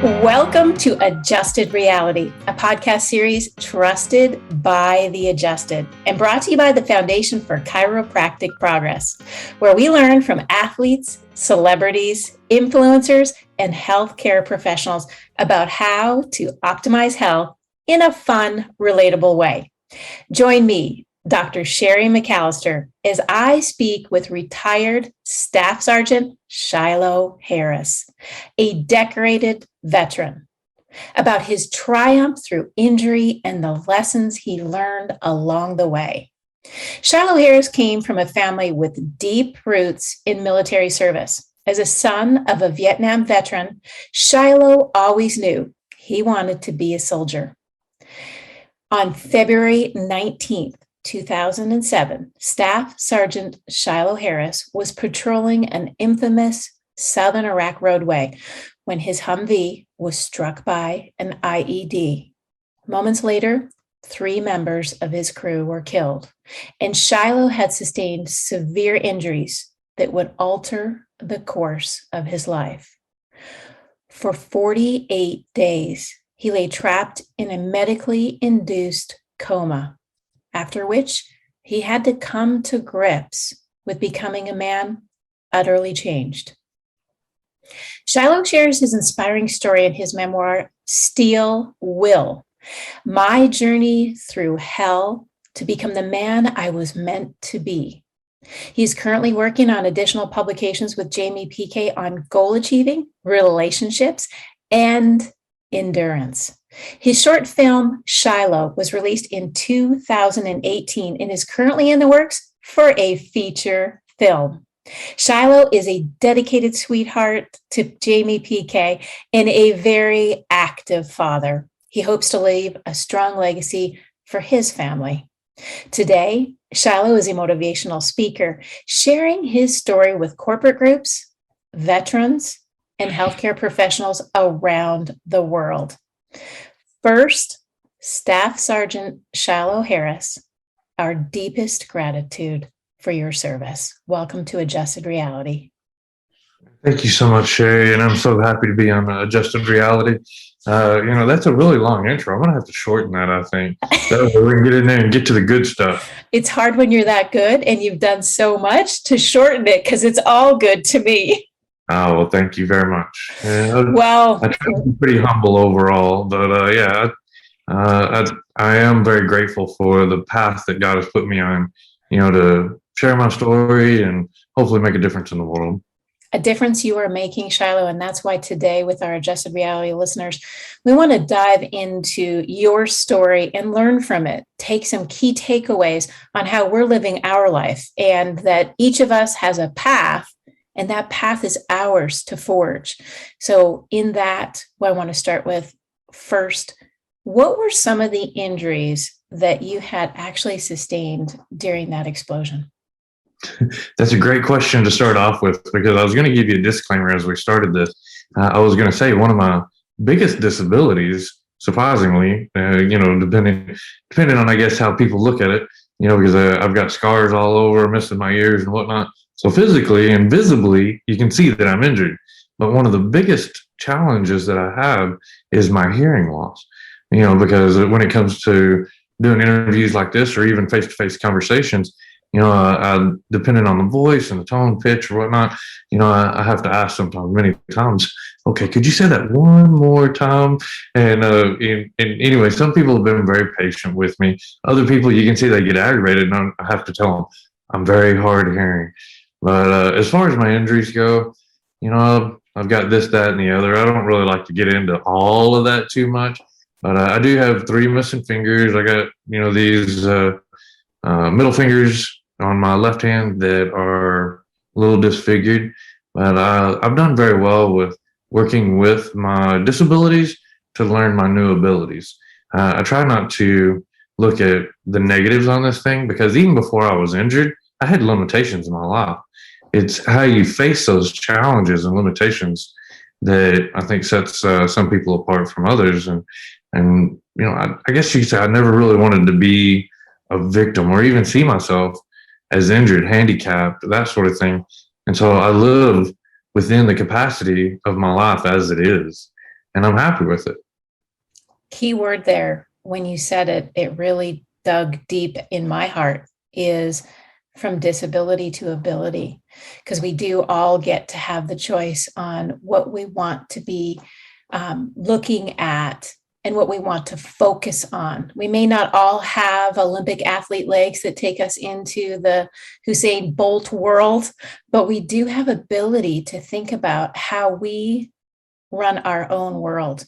Welcome to Adjusted Reality, a podcast series trusted by the adjusted and brought to you by the Foundation for Chiropractic Progress, where we learn from athletes, celebrities, influencers, and healthcare professionals about how to optimize health in a fun, relatable way. Join me, Dr. Sherry McAllister, as I speak with retired Staff Sergeant Shilo Harris, a decorated veteran, about his triumph through injury and the lessons he learned along the way. Shilo Harris came from a family with deep roots in military service. As a son of a Vietnam veteran, Shilo always knew he wanted to be a soldier. On February 19th, 2007, Staff Sergeant Shilo Harris was patrolling an infamous southern Iraq roadway when his Humvee was struck by an IED. Moments later, 3 members of his crew were killed, and Shilo had sustained severe injuries that would alter the course of his life. For 48 days, he lay trapped in a medically induced coma, after which he had to come to grips with becoming a man utterly changed. Shilo shares his inspiring story in his memoir, Steel Will, My Journey Through Hell to Become the Man I Was Meant to Be. He's currently working on additional publications with Jamie PK on goal achieving, relationships, and endurance. His short film, Shilo, was released in 2018 and is currently in the works for a feature film. Shilo is a dedicated sweetheart to Jamie PK and a very active father. He hopes to leave a strong legacy for his family. Today, Shilo is a motivational speaker, sharing his story with corporate groups, veterans, and healthcare professionals around the world. First, Staff Sergeant Shilo Harris, our deepest gratitude for your service. Welcome to Adjusted Reality. Thank you so much, Sherry, and I'm so happy to be on Adjusted Reality. That's a really long intro. I'm going to have to shorten that, I think. That way we can get in there and get to the good stuff. It's hard when you're that good and you've done so much to shorten it because it's all good to me. Oh, well, thank you very much. I try to be pretty humble overall, but I am very grateful for the path that God has put me on, to share my story and hopefully make a difference in the world. A difference you are making, Shilo, and that's why today with our Adjusted Reality listeners, we want to dive into your story and learn from it, take some key takeaways on how we're living our life, and that each of us has a path, and that path is ours to forge. So in that, what I want to start with first, what were some of the injuries that you had actually sustained during that explosion? That's a great question to start off with, because I was going to give you a disclaimer as we started this. I was going to say one of my biggest disabilities, surprisingly, depending on, I guess, how people look at it, because I've got scars all over, missing my ears and whatnot. So physically and visibly, you can see that I'm injured. But one of the biggest challenges that I have is my hearing loss, because when it comes to doing interviews like this or even face-to-face conversations, depending on the voice and the tone, pitch, or whatnot, I have to ask sometimes, many times, okay, could you say that one more time? And anyway, some people have been very patient with me. Other people, you can see they get aggravated, and I have to tell them I'm very hard of hearing. But as far as my injuries go, I've got this, that, and the other. I don't really like to get into all of that too much, but I do have 3 missing fingers. I got, these middle fingers on my left hand that are a little disfigured, but I've done very well with working with my disabilities to learn my new abilities. I try not to look at the negatives on this thing, because even before I was injured, I had limitations in my life. It's how you face those challenges and limitations that I think sets some people apart from others. And I guess you could say I never really wanted to be a victim or even see myself as injured, handicapped, that sort of thing. And so I live within the capacity of my life as it is. and I'm happy with it. Key word there, when you said it, it really dug deep in my heart, is from disability to ability, because we do all get to have the choice on what we want to be looking at and what we want to focus on. We may not all have Olympic athlete legs that take us into the Usain Bolt world, but we do have ability to think about how we run our own world.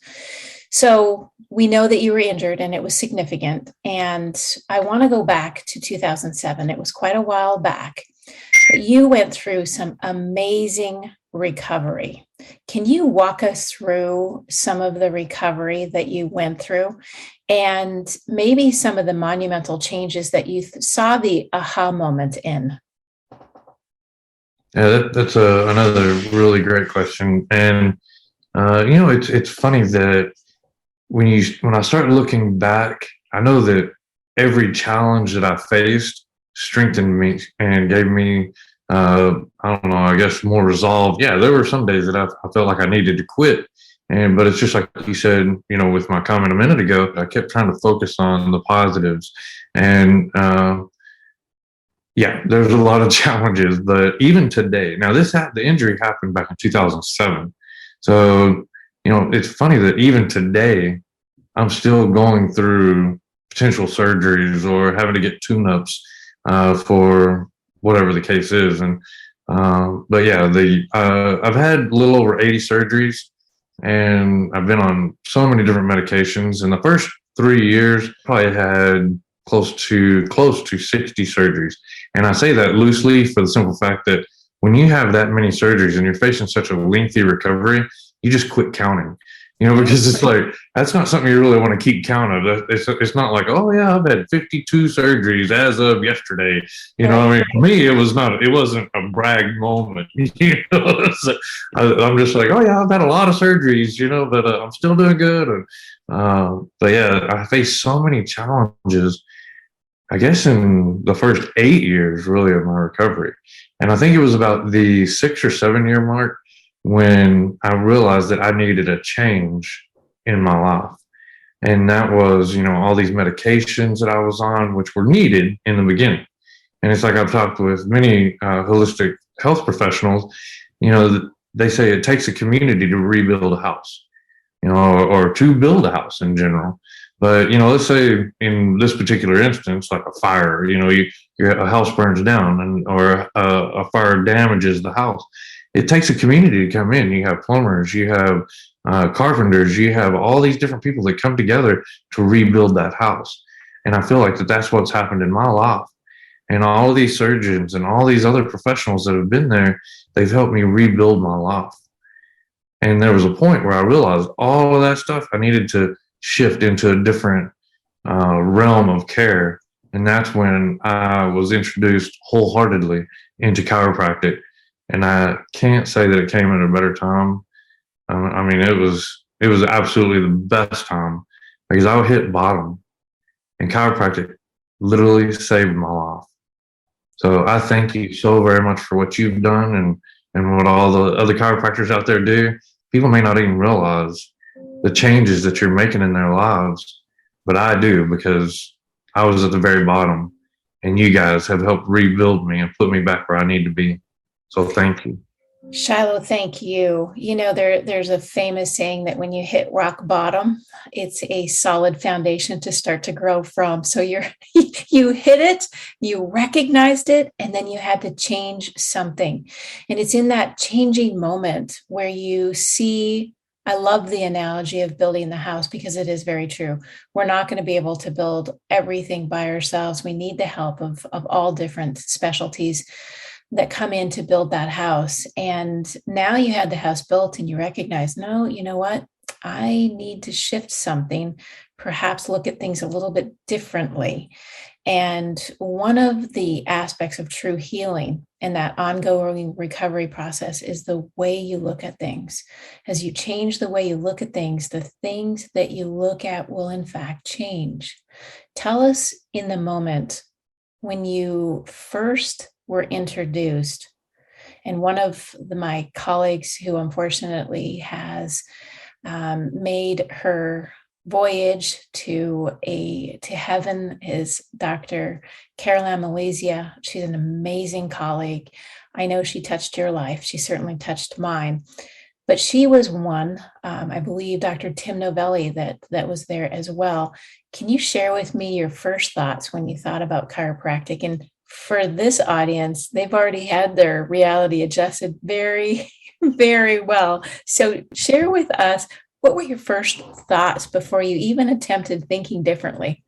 So we know that you were injured and it was significant. And I want to go back to 2007. It was quite a while back, but you went through some amazing recovery. Can you walk us through some of the recovery that you went through and maybe some of the monumental changes that you saw the aha moment in? Yeah, that's another really great question. And, it's funny that when I start looking back, I know that every challenge that I faced strengthened me and gave me, I don't know, I guess more resolve. Yeah, there were some days that I felt like I needed to quit. But it's just like you said, with my comment a minute ago, I kept trying to focus on the positives. And, yeah, there's a lot of challenges, but even today, now the injury happened back in 2007. So, it's funny that even today, I'm still going through potential surgeries or having to get tune-ups for whatever the case is. And but yeah, I've had a little over 80 surgeries, and I've been on so many different medications. In the first 3 years, probably had close to 60 surgeries. And I say that loosely for the simple fact that when you have that many surgeries and you're facing such a lengthy recovery, you just quit counting, because it's like, that's not something you really want to keep count of. It's not like, oh yeah, I've had 52 surgeries as of yesterday. I mean, for me, it wasn't a brag moment. So I'm just like, oh yeah, I've had a lot of surgeries, but I'm still doing good. But yeah, I faced so many challenges, I guess, in the first 8 years really of my recovery. And I think it was about the 6 or 7 year mark when I realized that I needed a change in my life. And that was, all these medications that I was on, which were needed in the beginning. And it's like, I've talked with many holistic health professionals, they say it takes a community to rebuild a house, or to build a house in general. But, let's say in this particular instance, like a fire, a house burns down or a fire damages the house. It takes a community to come in. You have plumbers, you have carpenters, you have all these different people that come together to rebuild that house. And I feel like that's what's happened in my life. And all of these surgeons and all these other professionals that have been there, they've helped me rebuild my life. And there was a point where I realized all of that stuff, I needed to shift into a different realm of care. And that's when I was introduced wholeheartedly into chiropractic. And I can't say that it came at a better time. I mean, it was absolutely the best time, because I hit bottom, and chiropractic literally saved my life. So I thank you so very much for what you've done and what all the other chiropractors out there do. People may not even realize the changes that you're making in their lives, but I do, because I was at the very bottom, and you guys have helped rebuild me and put me back where I need to be. So thank you. Shilo, thank you. There's a famous saying that when you hit rock bottom, it's a solid foundation to start to grow from. So you hit it, you recognized it, and then you had to change something. And it's in that changing moment where you see, I love the analogy of building the house, because it is very true. We're not going to be able to build everything by ourselves. We need the help of all different specialties that come in to build that house. And now you had the house built and you recognize, no, you know what? I need to shift something, perhaps look at things a little bit differently. And one of the aspects of true healing and that ongoing recovery process is the way you look at things. As you change the way you look at things, the things that you look at will in fact change. Tell us, in the moment when you first were introduced, and one of my colleagues who unfortunately has made her voyage to heaven is Dr. Caroline Malaysia. She's an amazing colleague. I know she touched your life. She certainly touched mine. But she was one, I believe Dr. Tim Novelli that was there as well. Can you share with me your first thoughts when you thought about chiropractic? And for this audience, they've already had their reality adjusted very, very well. So share with us, what were your first thoughts before you even attempted thinking differently?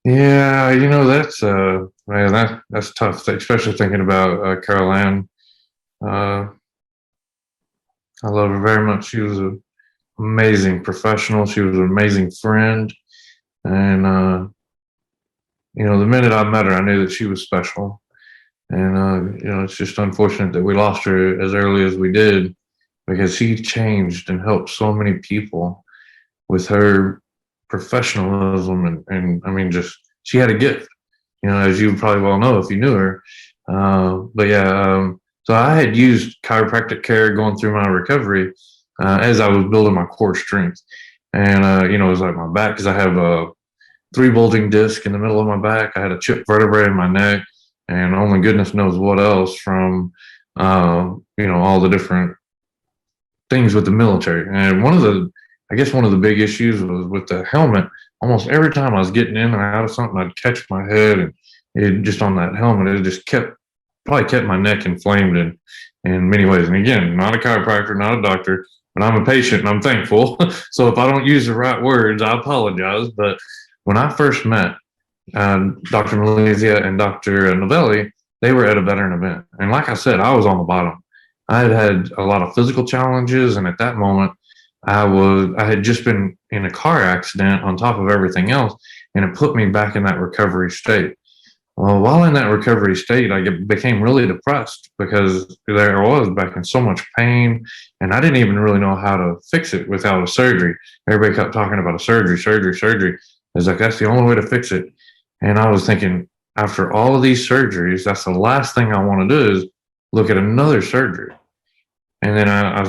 Yeah, that's man, that's tough, especially thinking about Caroline. Uh, I love her very much. She was an amazing professional. She was an amazing friend, and the minute I met her, I knew that she was special. And it's just unfortunate that we lost her as early as we did, because she changed and helped so many people with her professionalism, and I mean, just she had a gift, as you probably well know if you knew her. But yeah, so I had used chiropractic care going through my recovery as I was building my core strength, and it was like my back, because I have a 3 bulging disc in the middle of my back. I had a chipped vertebrae in my neck, and only goodness knows what else from all the different things with the military. And I guess one of the big issues was with the helmet. Almost every time I was getting in and out of something, I'd catch my head, and it just on that helmet, it just probably kept my neck inflamed in many ways. And again, not a chiropractor, not a doctor, but I'm a patient and I'm thankful. So if I don't use the right words, I apologize. But when I first met Dr. Malaysia and Dr. Novelli, they were at a veteran event. And like I said, I was on the bottom. I had a lot of physical challenges, and at that moment, I had just been in a car accident on top of everything else, and it put me back in that recovery state. Well, while in that recovery state, I became really depressed, because there I was back in so much pain, and I didn't even really know how to fix it without a surgery. Everybody kept talking about a surgery. I was like, that's the only way to fix it. And I was thinking, after all of these surgeries, that's the last thing I want to do is look at another surgery. And then I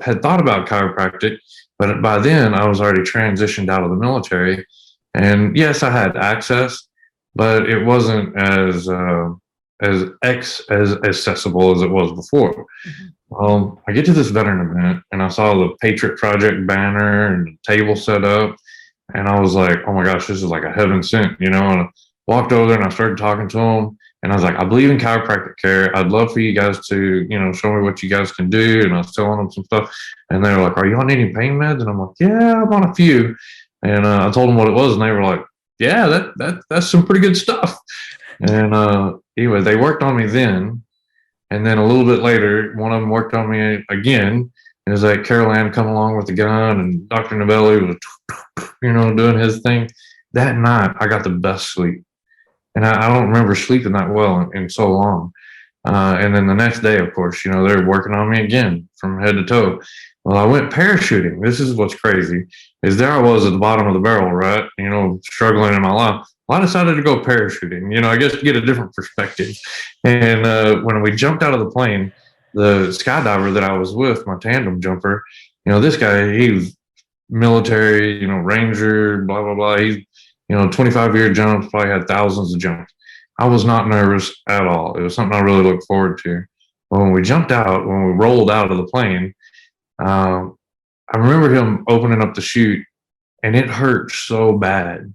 had thought about chiropractic, but by then I was already transitioned out of the military. And yes, I had access, but it wasn't as accessible as it was before. I get to this veteran event, and I saw the Patriot Project banner and the table set up, and I was like, oh my gosh, this is like a heaven sent, And I walked over there and I started talking to them. And I was like, I believe in chiropractic care. I'd love for you guys to, show me what you guys can do. And I was telling them some stuff. And they were like, are you on any pain meds? And I'm like, yeah, I'm on a few. And I told them what it was. And they were like, yeah, that's some pretty good stuff. And anyway, they worked on me then. And then a little bit later, one of them worked on me again. It was like Caroline come along with the gun, and Dr. Novelli was, doing his thing. That night, I got the best sleep. And I don't remember sleeping that well in so long. And then the next day, of course, they're working on me again from head to toe. Well, I went parachuting. This is what's crazy, is there I was at the bottom of the barrel, right? Struggling in my life. Well, I decided to go parachuting, I guess to get a different perspective. And when we jumped out of the plane, the skydiver that I was with, my tandem jumper, this guy, he was military, Ranger, blah, blah, blah. He's 25-year jumps, probably had thousands of jumps. I was not nervous at all. It was something I really looked forward to. But when we rolled out of the plane, I remember him opening up the chute, and it hurt so bad.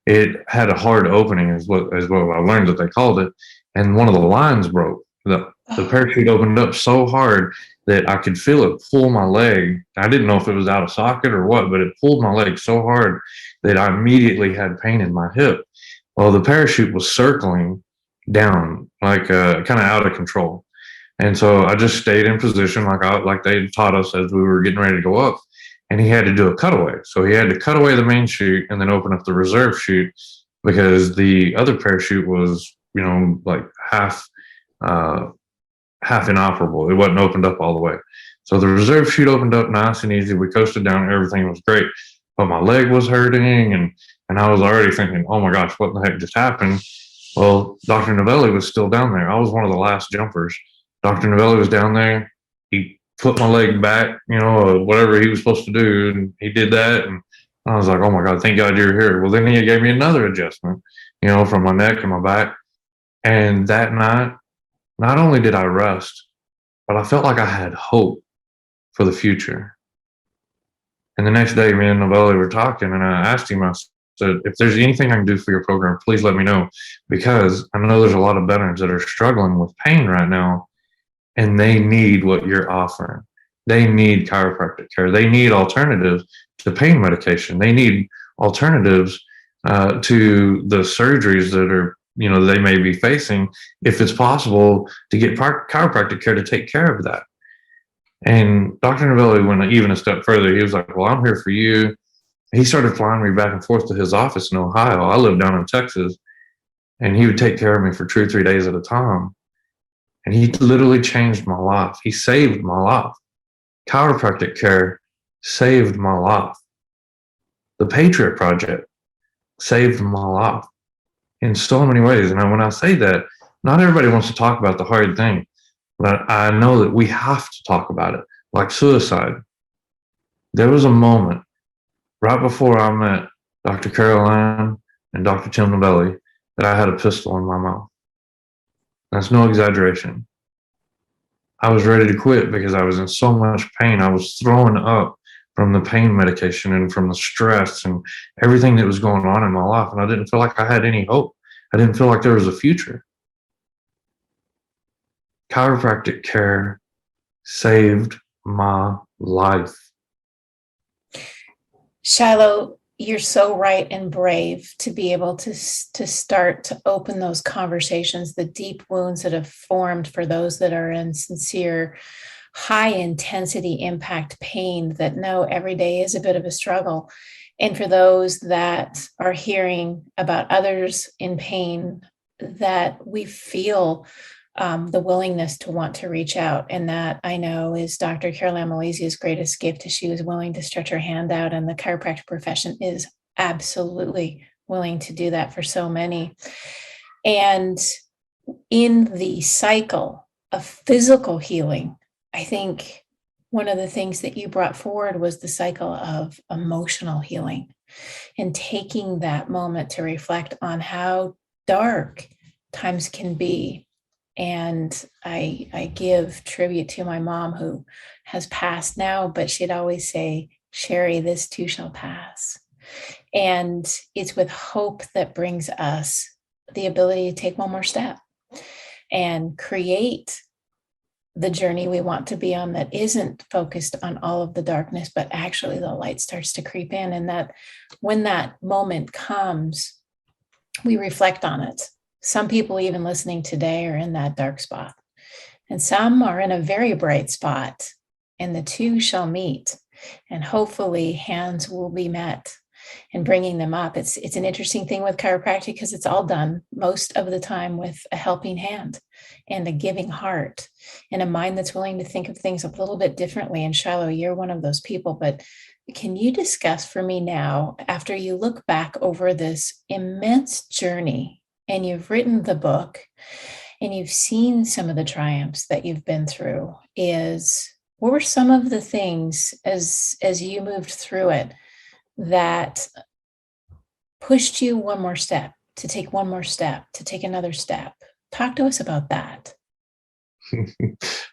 It had a hard opening, is what I learned that they called it. And one of the lines broke. The parachute opened up so hard that I could feel it pull my leg. I didn't know if it was out of socket or what, but it pulled my leg so hard that I immediately had pain in my hip. Well, the parachute was circling down, like kind of out of control. And so I just stayed in position like they taught us as we were getting ready to go up. And he had to do a cutaway. So he had to cut away the main chute and then open up the reserve chute, because the other parachute was, like half inoperable. It wasn't opened up all the way. So the reserve chute opened up nice and easy. We coasted down. Everything was great. But my leg was hurting, and I was already thinking, oh my gosh, what the heck just happened? Well, Dr. Novelli was still down there. I was one of the last jumpers. Dr. Novelli was down there. He flip my leg back, or whatever he was supposed to do. And he did that. And I was like, oh my God, thank God you're here. Well, then he gave me another adjustment, from my neck and my back. And that night, not only did I rest, but I felt like I had hope for the future. And the next day, me and Novelli were talking, and I asked him, I said, if there's anything I can do for your program, please let me know, because I know there's a lot of veterans that are struggling with pain right now, and they need what you're offering. They need chiropractic care. They need alternatives to pain medication. They need alternatives to the surgeries that are, they may be facing, if it's possible to get chiropractic care to take care of that. And Dr. Novelli went even a step further. He was like, well, I'm here for you. He started flying me back and forth to his office in Ohio. I live down in Texas, and he would take care of me for 2 or 3 days at a time. And he literally changed my life. He saved my life. Chiropractic care saved my life. The Patriot Project saved my life in so many ways. And when I say that, not everybody wants to talk about the hard thing, but I know that we have to talk about it, like suicide. There was a moment right before I met Dr. Caroline and Dr. Tim Novelli that I had a pistol in my mouth. That's no exaggeration. I was ready to quit because I was in so much pain. I was throwing up from the pain medication and from the stress and everything that was going on in my life. And I didn't feel like I had any hope. I didn't feel like there was a future. Chiropractic care saved my life. Shilo, you're so right and brave to be able to start to open those conversations, the deep wounds that have formed for those that are in sincere, high intensity impact pain that know every day is a bit of a struggle. And for those that are hearing about others in pain, that we feel the willingness to want to reach out. And that, I know, is Dr. Caroline Malezia's greatest gift, is she was willing to stretch her hand out, and the chiropractic profession is absolutely willing to do that for so many. And in the cycle of physical healing, I think one of the things that you brought forward was the cycle of emotional healing, and taking that moment to reflect on how dark times can be. And I give tribute to my mom, who has passed now, but she'd always say, Sherry, this too shall pass. And it's with hope that brings us the ability to take one more step and create the journey we want to be on, that isn't focused on all of the darkness, but actually the light starts to creep in. And that when that moment comes, we reflect on it. Some people even listening today are in that dark spot, and some are in a very bright spot, and the two shall meet, and hopefully hands will be met and bringing them up. It's an interesting thing with chiropractic, because it's all done most of the time with a helping hand and a giving heart and a mind that's willing to think of things a little bit differently. And Shilo, you're one of those people, but can you discuss for me now, after you look back over this immense journey, and you've written the book and you've seen some of the triumphs that you've been through, what were some of the things as you moved through it that pushed you one more step, to take one more step, to take another step? Talk to us about that. It's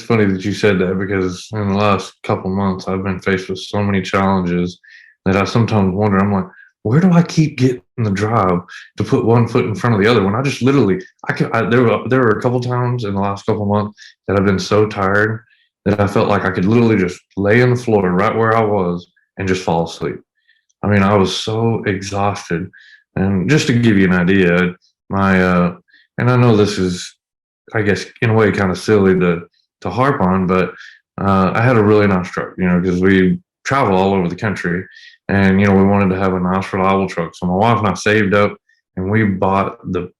funny that you said that, because in the last couple months, I've been faced with so many challenges that I sometimes wonder, I'm like, where do I keep getting the drive to put one foot in front of the other, when I just literally, there were a couple times in the last couple months that I've been so tired that I felt like I could literally just lay on the floor right where I was and just fall asleep. I mean, I was so exhausted. And just to give you an idea, and I know this is, I guess, in a way kind of silly to harp on, but I had a really nice truck, because we travel all over the country. And, we wanted to have a nice, reliable truck. So my wife and I saved up, and we bought the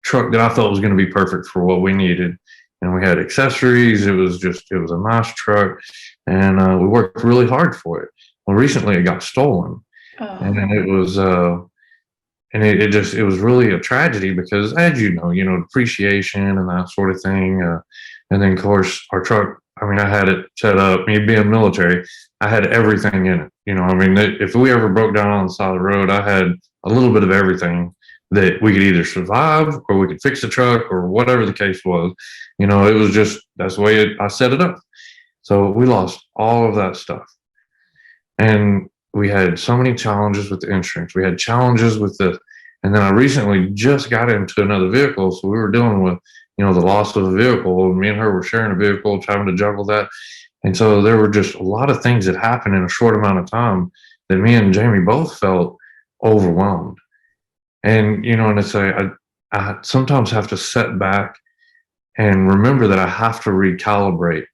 truck that I thought was going to be perfect for what we needed. And we had accessories. It was a nice truck. And we worked really hard for it. Well, recently it got stolen. Oh. And it was, and it was really a tragedy because, as depreciation and that sort of thing. And then, of course, our truck, I mean, I had it set up, me being military, I had everything in it. If we ever broke down on the side of the road, I had a little bit of everything that we could either survive or we could fix the truck or whatever the case was. It was just, that's the way I set it up. So we lost all of that stuff. And we had so many challenges with the insurance. We had challenges with the, and then I recently just got into another vehicle. So we were dealing with, the loss of a vehicle. Me and her were sharing a vehicle, trying to juggle that. And so there were just a lot of things that happened in a short amount of time that me and Jamie both felt overwhelmed. And, and it's I sometimes have to set back and remember that I have to recalibrate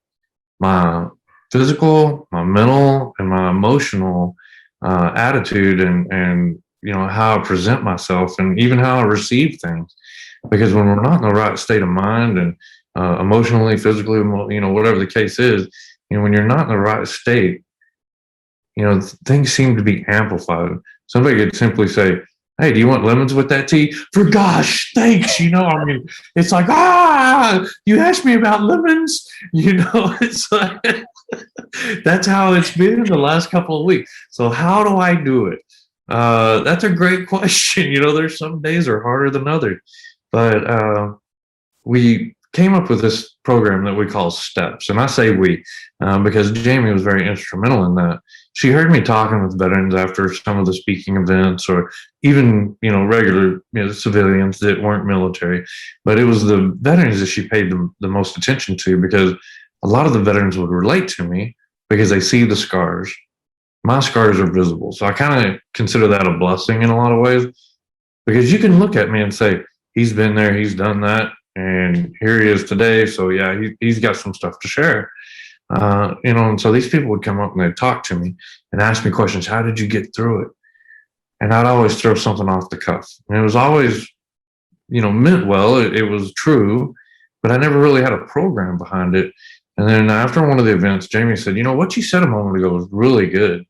my physical, my mental, and my emotional attitude and how I present myself and even how I receive things. Because when we're not in the right state of mind and emotionally, physically, whatever the case is, when you're not in the right state, things seem to be amplified. Somebody could simply say, "Hey, do you want lemons with that tea?" For gosh sakes, it's like, you asked me about lemons, it's like, that's how it's been the last couple of weeks. So how do I do it? That's a great question. There's some days are harder than others, but we came up with this program that we call STEPS. And I say we, because Jamie was very instrumental in that. She heard me talking with veterans after some of the speaking events, or even, regular civilians that weren't military. But it was the veterans that she paid the most attention to, because a lot of the veterans would relate to me because they see the scars. My scars are visible. So I kind of consider that a blessing in a lot of ways, because you can look at me and say, he's been there, he's done that, and here he is today. So yeah, he's got some stuff to share. And so these people would come up and they'd talk to me and ask me questions. How did you get through it? And I'd always throw something off the cuff. And it was always, meant well. It was true, but I never really had a program behind it. And then after one of the events, Jamie said, what you said a moment ago was really good.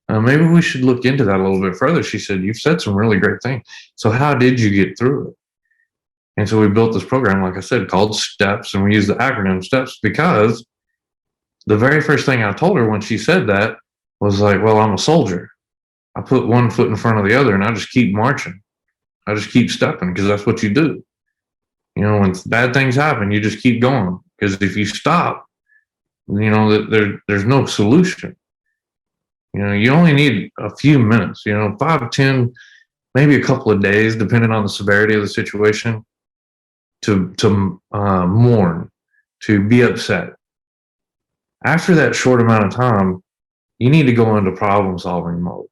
Maybe we should look into that a little bit further. She said, you've said some really great things. So how did you get through it? And so we built this program, like I said, called STEPS. And we use the acronym STEPS because the very first thing I told her when she said that was like, well, I'm a soldier. I put one foot in front of the other and I just keep marching. I just keep stepping, because that's what you do. When bad things happen, you just keep going. Because if you stop, there's no solution. You only need a few minutes, 5, 10, maybe a couple of days, depending on the severity of the situation, to mourn, to be upset. After that short amount of time, you need to go into problem solving mode.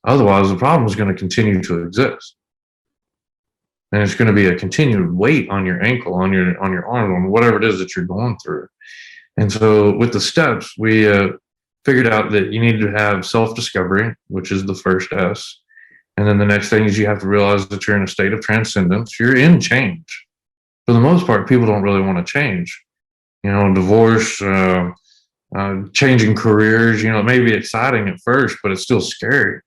Otherwise, the problem is going to continue to exist. And it's going to be a continued weight on your ankle, on your arm, on whatever it is that you're going through. And so with the steps, we figured out that you need to have self-discovery, which is the first S. And then the next thing is you have to realize that you're in a state of transcendence. You're in change. For the most part, people don't really want to change. Divorce, changing careers, it may be exciting at first, but it's still scary.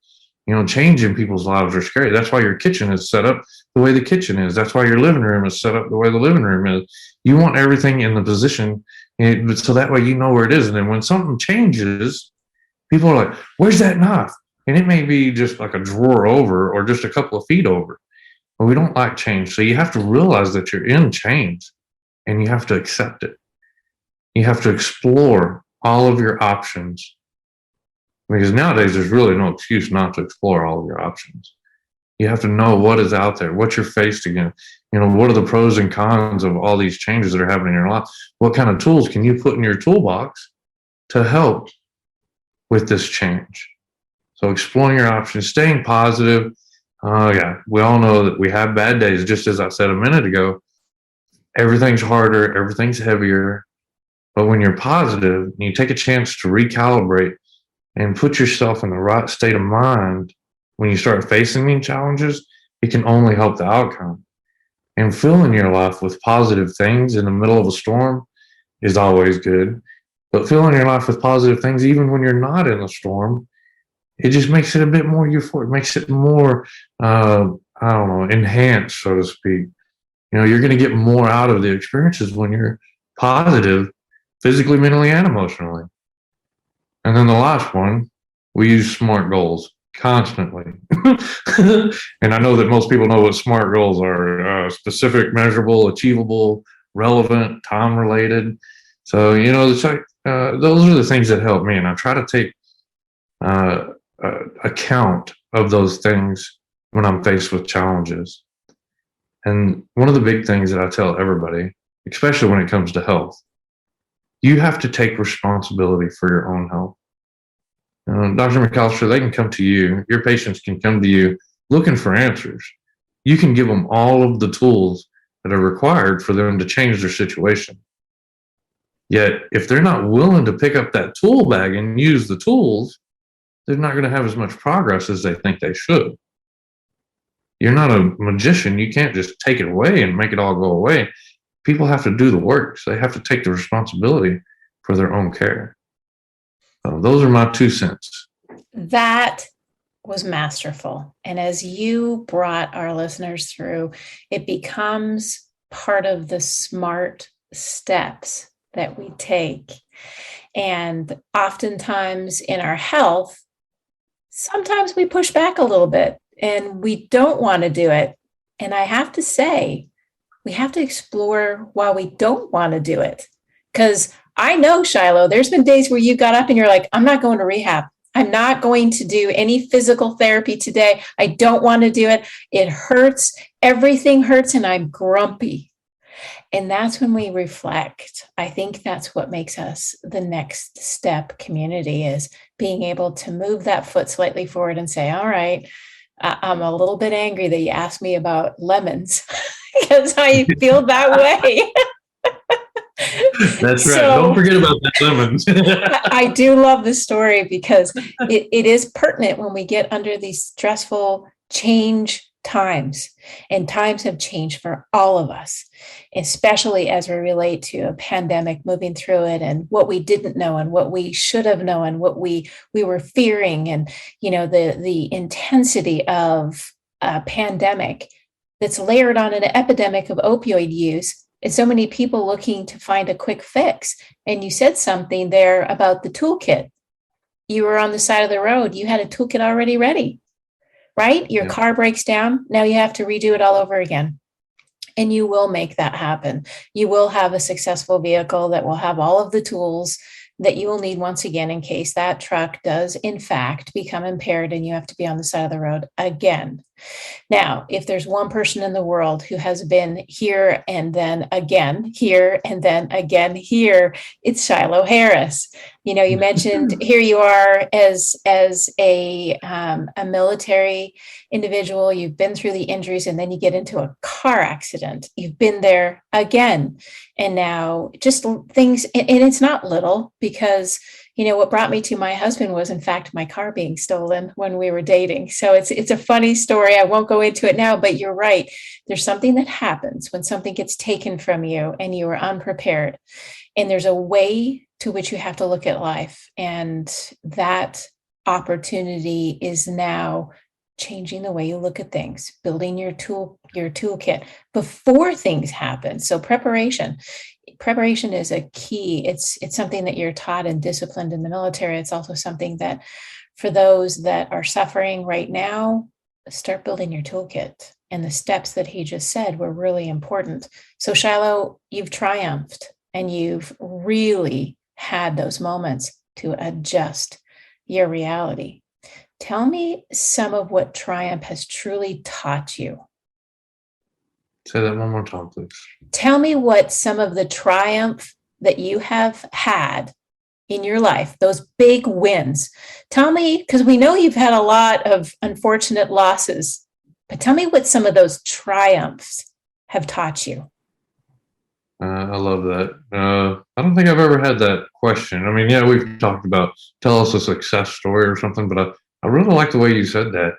Changing people's lives are scary. That's why your kitchen is set up the way the kitchen is. That's why your living room is set up the way the living room is. You want everything in the position, so that way you know where it is. And then when something changes, people are like, where's that knife? And it may be just like a drawer over or just a couple of feet over. But we don't like change. So you have to realize that you're in change and you have to accept it. You have to explore all of your options, because nowadays there's really no excuse not to explore all of your options. You have to know what is out there, what you're faced against. What are the pros and cons of all these changes that are happening in your life? What kind of tools can you put in your toolbox to help with this change? So exploring your options, staying positive. Yeah, we all know that we have bad days. Just as I said a minute ago, everything's harder, everything's heavier. But when you're positive, and you take a chance to recalibrate and put yourself in the right state of mind, when you start facing these challenges, it can only help the outcome. And filling your life with positive things in the middle of a storm is always good. But filling your life with positive things, even when you're not in the storm, it just makes it a bit more euphoric, makes it more, I don't know, enhanced, so to speak. You're going to get more out of the experiences when you're positive, physically, mentally, and emotionally. And then the last one, we use SMART goals constantly. And I know that most people know what SMART goals are: specific, measurable, achievable, relevant, time related. So, it's like, those are the things that help me. And I try to take account of those things when I'm faced with challenges. And one of the big things that I tell everybody, especially when it comes to health, you have to take responsibility for your own health. Dr. McAllister, they can come to you. Your patients can come to you looking for answers. You can give them all of the tools that are required for them to change their situation. Yet, if they're not willing to pick up that tool bag and use the tools, they're not going to have as much progress as they think they should. You're not a magician. You can't just take it away and make it all go away. People have to do the work. So they have to take the responsibility for their own care. Those are my 2 cents. That was masterful. And as you brought our listeners through, it becomes part of the SMART steps that we take. And oftentimes in our health, sometimes we push back a little bit and we don't want to do it. And I have to say, we have to explore why we don't want to do it. Because I know, Shilo, there's been days where you got up and you're like, I'm not going to rehab. I'm not going to do any physical therapy today. I don't want to do it. It hurts. Everything hurts and I'm grumpy. And that's when we reflect. I think that's what makes us the next step community, is being able to move that foot slightly forward and say, all right, I'm a little bit angry that you asked me about lemons because I feel that way. That's right. Don't forget about the lemons. I do love the story because it is pertinent when we get under these stressful change times, and times have changed for all of us, especially as we relate to a pandemic, moving through it, and what we didn't know and what we should have known, what we were fearing, and the intensity of a pandemic that's layered on an epidemic of opioid use, and so many people looking to find a quick fix. And you said something there about the toolkit. You were on the side of the road, you had a toolkit already ready. Right? Your car breaks down. Now you have to redo it all over again. And you will make that happen. You will have a successful vehicle that will have all of the tools that you will need once again in case that truck does, in fact, become impaired and you have to be on the side of the road again. Now, if there's one person in the world who has been here and then again, here and then again, here, it's Shilo Harris. You mentioned here you are as a military individual. You've been through the injuries and then you get into a car accident. You've been there again. And now just things, and it's not little, because what brought me to my husband was, in fact, my car being stolen when we were dating. So it's a funny story. I won't go into it now, but you're right. There's something that happens when something gets taken from you and you are unprepared. And there's a way to which you have to look at life. And that opportunity is now changing the way you look at things, building your toolkit before things happen. So preparation is a key. It's something that you're taught and disciplined in the military. It's also something that for those that are suffering right now, start building your toolkit. And the steps that he just said were really important. So Shilo, you've triumphed and you've really had those moments to adjust your reality. Tell me some of what triumph has truly taught you. Say that one more time, please. Tell me what some of the triumph that you have had in your life, those big wins. Tell me, because we know you've had a lot of unfortunate losses, but tell me what some of those triumphs have taught you. I love that. I don't think I've ever had that question. I mean, yeah, we've talked about tell us a success story or something, but I really like the way you said that.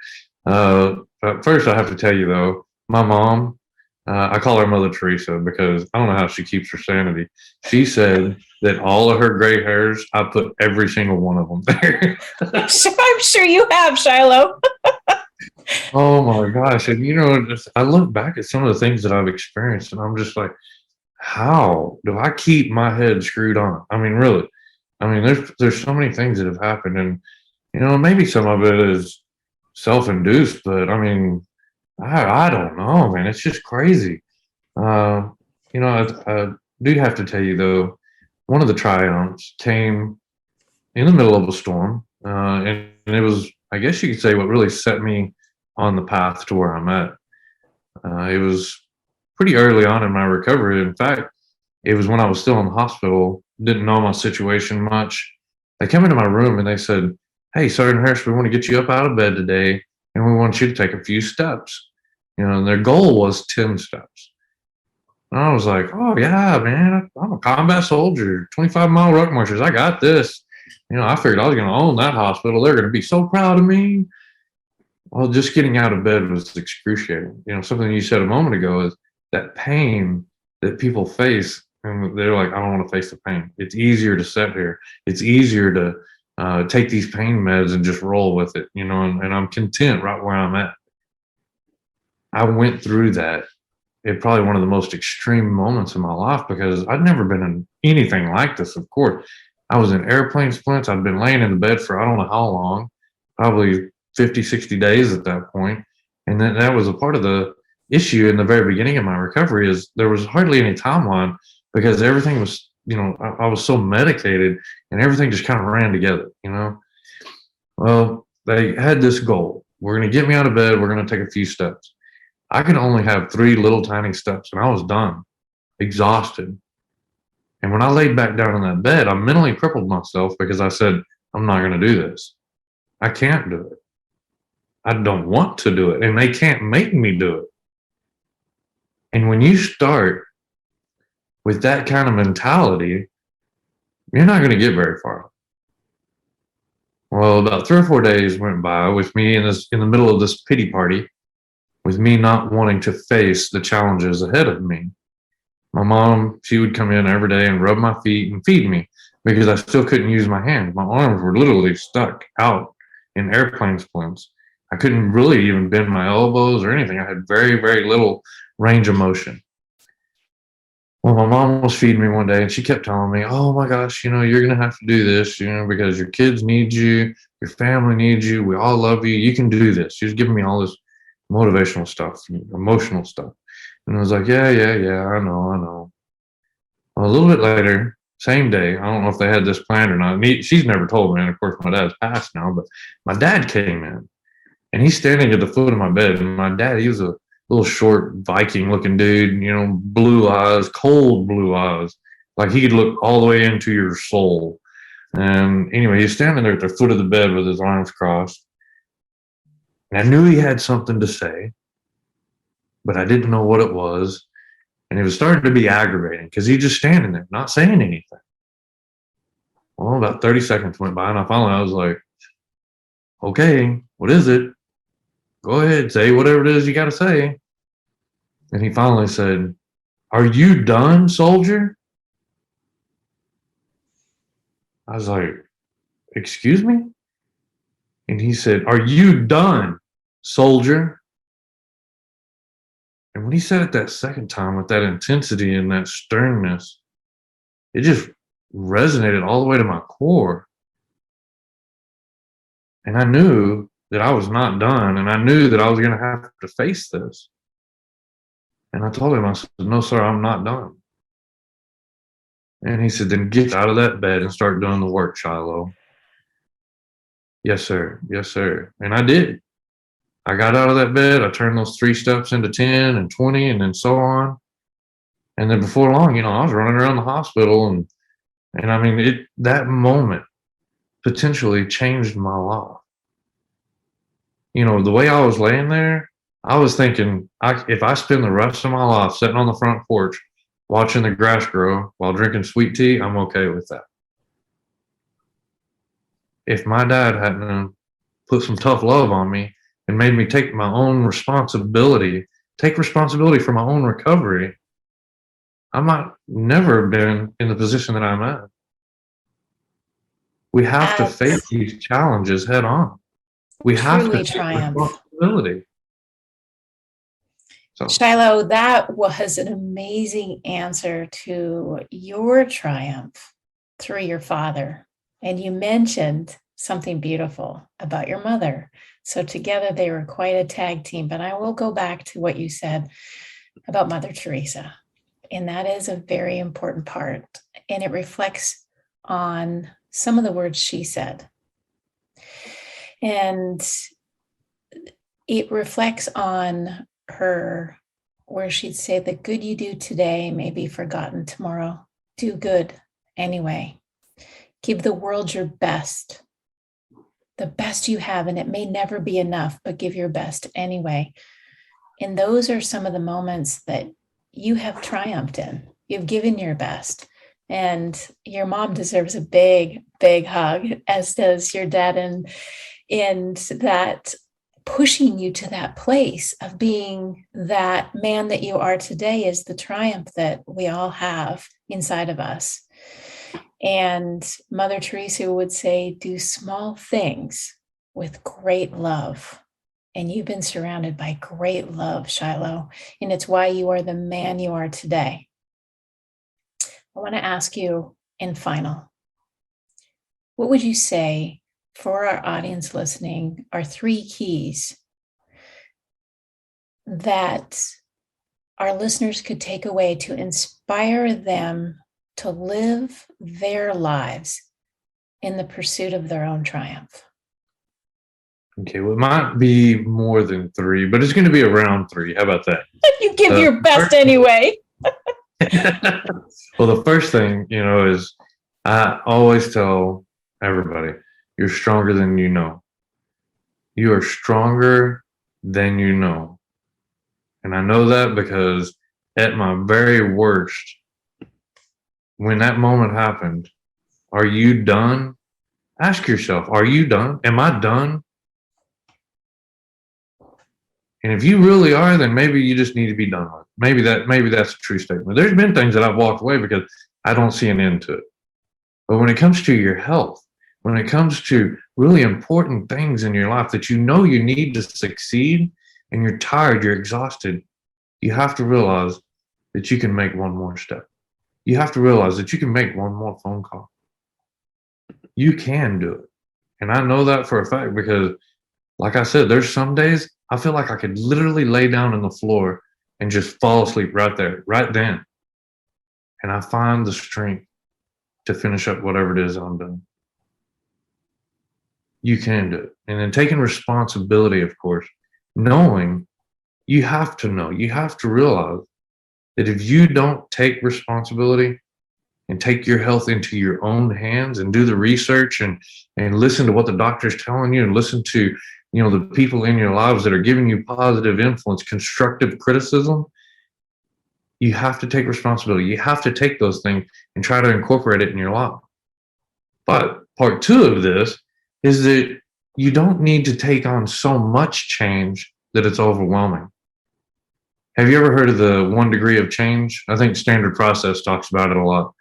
First, I have to tell you, though, my mom, I call her Mother Teresa because I don't know how she keeps her sanity. She said that all of her gray hairs, I put every single one of them there. I'm sure you have, Shiloh. Oh my gosh. And I look back at some of the things that I've experienced and I'm just like, how do I keep my head screwed on? I mean, really. I mean, there's so many things that have happened and maybe some of it is self-induced, but I mean, I don't know, man. It's just crazy. Uh, I do have to tell you though, one of the triumphs came in the middle of a storm, and it was, I guess you could say, what really set me on the path to where I'm at. It was pretty early on in my recovery. In fact, it was when I was still in the hospital, didn't know my situation much. They came into my room and they said, "Hey, Sergeant Harris, we want to get you up out of bed today, and we want you to take a few steps." And their goal was 10 steps. And I was like, "Oh yeah, man, I'm a combat soldier, 25-mile ruck marchers. I got this." I figured I was going to own that hospital. They're going to be so proud of me. Well, just getting out of bed was excruciating. Something you said a moment ago is that pain that people face, and they're like, "I don't want to face the pain. It's easier to sit here. It's easier to take these pain meds and just roll with it." And I'm content right where I'm at. I went through that at probably one of the most extreme moments in my life because I'd never been in anything like this, of course. I was in airplane splints. I'd been laying in the bed for I don't know how long, probably 50, 60 days at that point. And then that was a part of the issue in the very beginning of my recovery is there was hardly any timeline because everything was, I was so medicated and everything just kind of ran together. Well, they had this goal. We're going to get me out of bed. We're going to take a few steps. I could only have 3 little tiny steps and I was done, exhausted. And when I laid back down in that bed, I mentally crippled myself because I said, I'm not going to do this. I can't do it. I don't want to do it. And they can't make me do it. And when you start with that kind of mentality, you're not going to get very far. Well, about 3 or 4 days went by with me in the middle of this pity party, with me not wanting to face the challenges ahead of me. My mom, she would come in every day and rub my feet and feed me because I still couldn't use my hands. My arms were literally stuck out in airplane splints. I couldn't really even bend my elbows or anything. I had very, very little range of motion. Well, my mom was feeding me one day and she kept telling me, "Oh my gosh, you're going to have to do this, because your kids need you, your family needs you, we all love you, you can do this." She was giving me all this motivational stuff, emotional stuff. And I was like, yeah, I know. Well, a little bit later, same day, I don't know if they had this planned or not. She's never told me, and of course my dad's passed now, but my dad came in and he's standing at the foot of my bed. And my dad, he was a little short Viking looking dude, blue eyes, cold blue eyes. Like he could look all the way into your soul. And anyway, he's standing there at the foot of the bed with his arms crossed. And I knew he had something to say, but I didn't know what it was. And it was starting to be aggravating because he's just standing there, not saying anything. Well, about 30 seconds went by, and I was like, "Okay, what is it? Go ahead, say whatever it is you got to say." And he finally said, "Are you done, soldier?" I was like, "Excuse me?" And he said, "Are you done, soldier?" And when he said it that second time with that intensity and that sternness, it just resonated all the way to my core. And I knew that I was not done, and I knew that I was going to have to face this. And I told him, I said, "No, sir, I'm not done." And he said, "Then get out of that bed and start doing the work, Shiloh." Yes, sir. Yes, sir. And I did. I got out of that bed. I turned those 3 steps into 10 and 20 and then so on. And then before long, I was running around the hospital and I mean, that moment potentially changed my life. The way I was laying there, I was thinking, if I spend the rest of my life sitting on the front porch watching the grass grow while drinking sweet tea, I'm okay with that. If my dad hadn't put some tough love on me and made me take my own responsibility take responsibility for my own recovery, I might never have been in the position that I'm at. We have to face these challenges head on. We have to take responsibility. So, Shilo, that was an amazing answer to your triumph through your father. And you mentioned something beautiful about your mother. So together they were quite a tag team. But I will go back to what you said about Mother Teresa. And that is a very important part. And it reflects on some of the words she said. And it reflects on her, where she'd say, the good you do today may be forgotten tomorrow. Do good anyway. Give the world your best, the best you have, and it may never be enough, but give your best anyway. And those are some of the moments that you have triumphed in. You've given your best. And your mom deserves a big, big hug, as does your dad. And that pushing you to that place of being that man that you are today is the triumph that we all have inside of us. And Mother Teresa would say, do small things with great love. And you've been surrounded by great love, Shilo. And it's why you are the man you are today. I want to ask you in final, what would you say for our audience listening are 3 keys that our listeners could take away to inspire them to live their lives in the pursuit of their own triumph? Okay, well, it might be more than 3, but it's going to be around 3. How about that? You give your best anyway. Well, the first thing, is I always tell everybody, you're stronger than you know. You are stronger than you know. And I know that because at my very worst, when that moment happened, are you done? Ask yourself, are you done? Am I done? And if you really are, then maybe you just need to be done with it. Maybe that's a true statement. There's been things that I've walked away because I don't see an end to it. But when it comes to your health, when it comes to really important things in your life that you know you need to succeed, and you're tired, you're exhausted, you have to realize that you can make one more step. You have to realize that you can make one more phone call. You can do it. And I know that for a fact because, like I said, there's some days I feel like I could literally lay down on the floor and just fall asleep right there, right then. And I find the strength to finish up whatever it is I'm doing. You can do it. And then taking responsibility, of course, knowing, you have to know, you have to realize that if you don't take responsibility and take your health into your own hands and do the research and listen to what the doctor's telling you and listen to, the people in your lives that are giving you positive influence, constructive criticism, you have to take responsibility. You have to take those things and try to incorporate it in your life. But part 2 of this is that you don't need to take on so much change that it's overwhelming. Have you ever heard of the 1 degree of change? I think Standard Process talks about it a lot.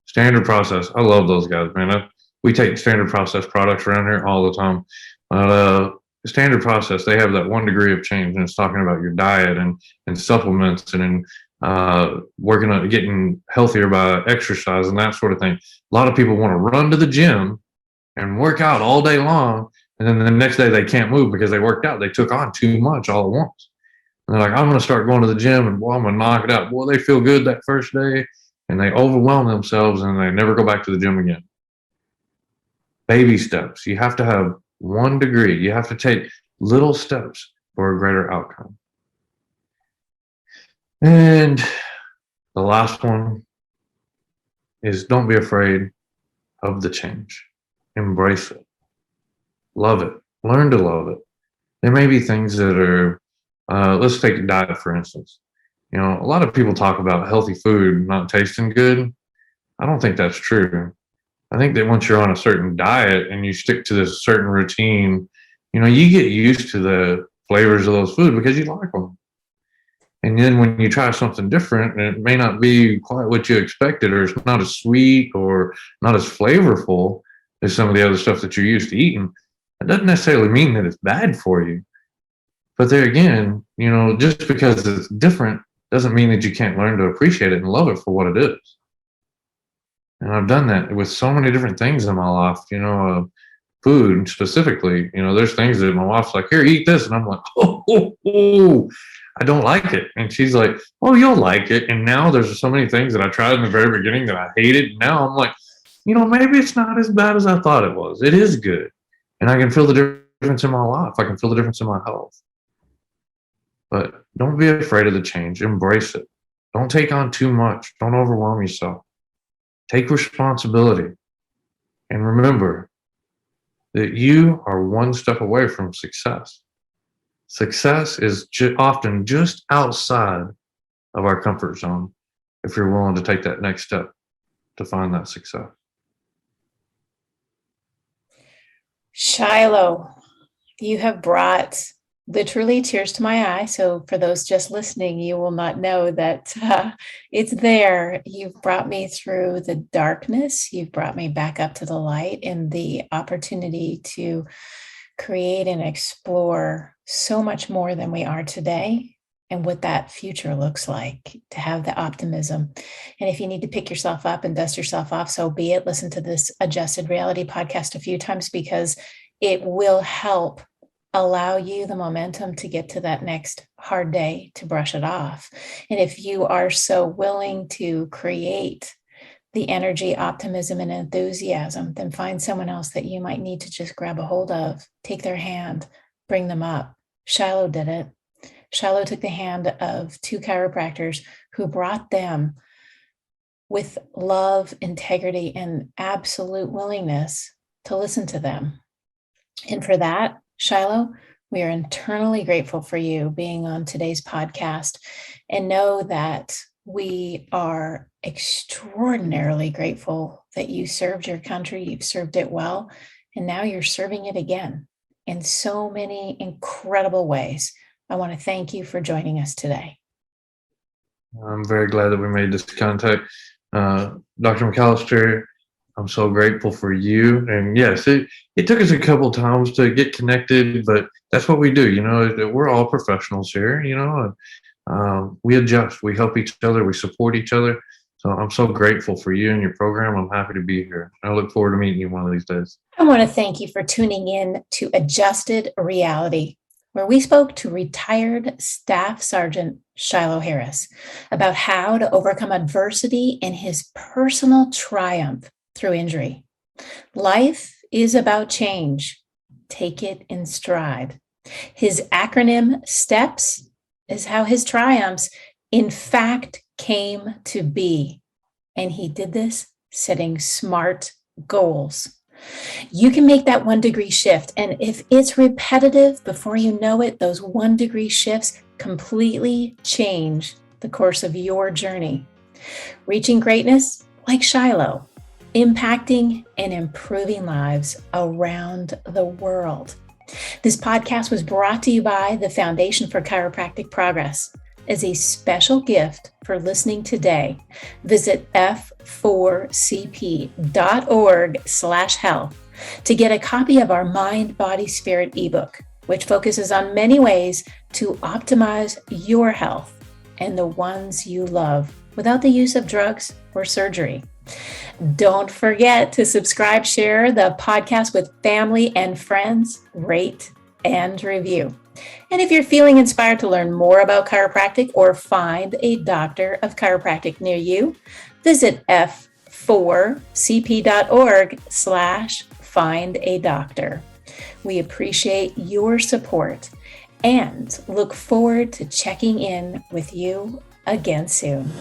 Standard Process, I love those guys, man. We take Standard Process products around here all the time. Standard Process, they have that 1 degree of change, and it's talking about your diet and supplements and working on getting healthier by exercise and that sort of thing. A lot of people want to run to the gym and work out all day long, and then the next day they can't move because they worked out. They took on too much all at once. And they're like, I'm going to start going to the gym and I'm going to knock it out. Boy, they feel good that first day, and they overwhelm themselves and they never go back to the gym again. Baby steps. You have to have 1 degree. You have to take little steps for a greater outcome. And the last one is, don't be afraid of the change. Embrace it. Love it. Learn to love it. There may be things that are, let's take diet, for instance. A lot of people talk about healthy food not tasting good. I don't think that's true. I think that once you're on a certain diet and you stick to this certain routine, you get used to the flavors of those food because you like them. And then when you try something different, and it may not be quite what you expected, or it's not as sweet or not as flavorful as some of the other stuff that you're used to eating, that doesn't necessarily mean that it's bad for you. But there again, just because it's different doesn't mean that you can't learn to appreciate it and love it for what it is. And I've done that with so many different things in my life, food specifically. There's things that my wife's like, here, eat this. And I'm like, oh, I don't like it. And she's like, oh, you'll like it. And now there's so many things that I tried in the very beginning that I hated. And now I'm like, maybe it's not as bad as I thought it was. It is good. And I can feel the difference in my life. I can feel the difference in my health. But don't be afraid of the change. Embrace it. Don't take on too much. Don't overwhelm yourself. Take responsibility. And remember that you are one step away from success. Success is often just outside of our comfort zone if you're willing to take that next step to find that success. Shilo, you have brought literally tears to my eye. So for those just listening, you will not know that it's there. You've brought me through the darkness. You've brought me back up to the light, and the opportunity to create and explore so much more than we are today, and what that future looks like, to have the optimism. And if you need to pick yourself up and dust yourself off, so be it. Listen to this Adjusted Reality podcast a few times, because it will help allow you the momentum to get to that next hard day, to brush it off. And if you are so willing to create the energy, optimism, and enthusiasm, then find someone else that you might need to just grab a hold of, take their hand, bring them up. Shilo did it. Shilo took the hand of 2 chiropractors who brought them with love, integrity, and absolute willingness to listen to them. And for that, Shilo, we are eternally grateful for you being on today's podcast, and know that we are extraordinarily grateful that you served your country, you've served it well, and now you're serving it again in so many incredible ways. I want to thank you for joining us today. I'm very glad that we made this contact. Dr. McAllister, I'm so grateful for you. And yes, it took us a couple times to get connected, but that's what we do. We're all professionals here, we adjust, we help each other, we support each other. So I'm so grateful for you and your program. I'm happy to be here. I look forward to meeting you one of these days. I want to thank you for tuning in to Adjusted Reality, where we spoke to retired Staff Sergeant Shilo Harris about how to overcome adversity and his personal triumph through injury. Life is about change. Take it in stride. His acronym STEPS is how his triumphs, in fact, came to be. And he did this setting SMART goals. You can make that 1 degree shift. And if it's repetitive, before you know it, those 1 degree shifts completely change the course of your journey. Reaching greatness like Shilo, impacting and improving lives around the world. This podcast was brought to you by the Foundation for Chiropractic Progress. As a special gift for listening today, visit f4cp.org/health to get a copy of our Mind, Body, Spirit ebook, which focuses on many ways to optimize your health and the ones you love without the use of drugs or surgery. Don't forget to subscribe, share the podcast with family and friends, rate and review. And if you're feeling inspired to learn more about chiropractic or find a doctor of chiropractic near you, visit f4cp.org/findadoctor. We appreciate your support and look forward to checking in with you again soon.